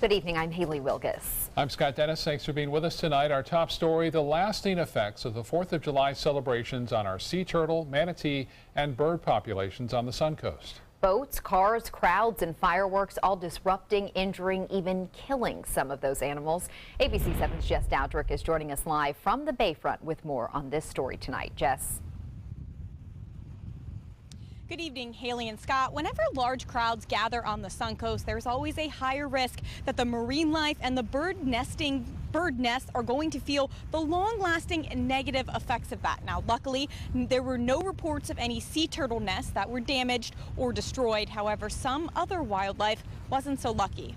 Good evening, I'm Haley Wilgus. I'm Scott Dennis. Thanks for being with us tonight. Our top story, the lasting effects of the 4th of July celebrations on our sea turtle, manatee, and bird populations on the Suncoast. Boats, cars, crowds, and fireworks all disrupting, injuring, even killing some of those animals. ABC 7's Jess Dowdrick is joining us live from the Bayfront with more on this story tonight. Jess. Good evening, Haley and Scott. Whenever large crowds gather on the Suncoast, there's always a higher risk that the marine life and the bird nests are going to feel the long-lasting negative effects of that. Now, luckily, there were no reports of any sea turtle nests that were damaged or destroyed. However, some other wildlife wasn't so lucky.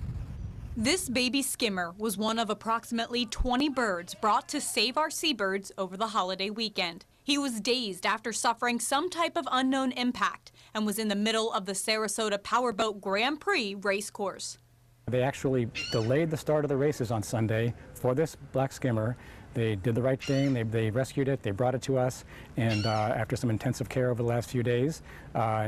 This baby skimmer was one of approximately 20 birds brought to save our seabirds over the holiday weekend. He was dazed after suffering some type of unknown impact and was in the middle of the Sarasota Powerboat Grand Prix race course. They actually delayed the start of the races on Sunday for this black skimmer. They did the right thing. They rescued it. They brought it to us. And after some intensive care over the last few days,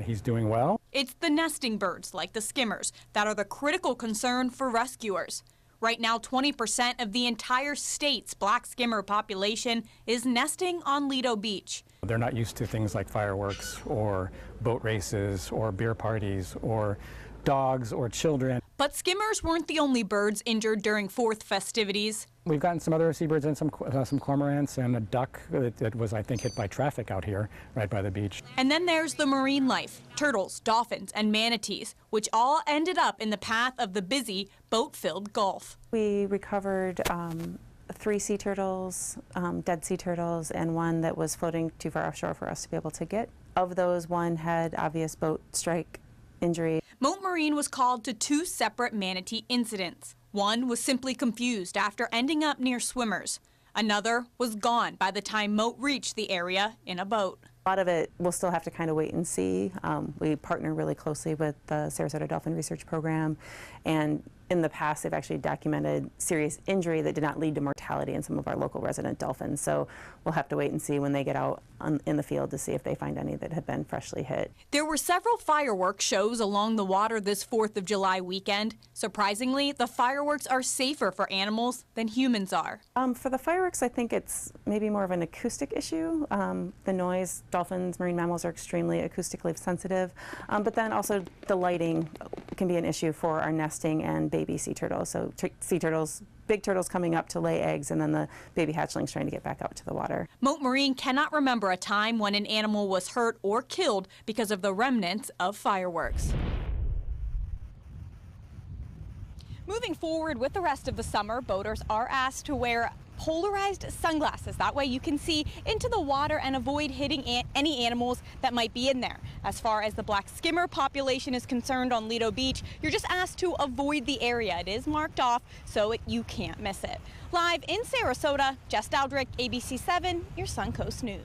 he's doing well. It's the nesting birds, like the skimmers, that are the critical concern for rescuers. Right now, 20% of the entire state's black skimmer population is nesting on Lido Beach. They're not used to things like fireworks or boat races or beer parties or dogs or children. But skimmers weren't the only birds injured during 4th festivities. We've gotten some other seabirds and some cormorants and a duck that was, I think, hit by traffic out here right by the beach. And then there's the marine life, turtles, dolphins, and manatees, which all ended up in the path of the busy boat-filled Gulf. We recovered 3 sea turtles, dead sea turtles, and one that was floating too far offshore for us to be able to get. Of those, one had obvious boat strike injury. MOTE Marine was called to 2 separate manatee incidents. One was simply confused after ending up near swimmers. Another was gone by the time MOTE reached the area in a boat. A lot of it we'll still have to kind of wait and see. We partner really closely with the Sarasota Dolphin Research Program, and in the past they've actually documented serious injury that did not lead to mortality in some of our local resident dolphins. So we'll have to wait and see when they get out in the field to see if they find any that have been freshly hit. There were several fireworks shows along the water this 4th of July weekend. Surprisingly, the fireworks are safer for animals than humans are. For the fireworks, I think it's maybe more of an acoustic issue. The noise, dolphins, marine mammals are extremely acoustically sensitive, but then also the lighting can be an issue for our nesting and baby sea turtles. So sea turtles, big turtles coming up to lay eggs, and then the baby hatchlings trying to get back out to the water. MOTE Marine cannot remember a time when an animal was hurt or killed because of the remnants of fireworks. Moving forward with the rest of the summer, boaters are asked to wear polarized sunglasses. That way you can see into the water and avoid hitting any animals that might be in there. As far as the black skimmer population is concerned on Lido Beach, you're just asked to avoid the area. It is marked off, so you can't miss it. Live in Sarasota, Jess Dowdrick, ABC 7, your Suncoast News.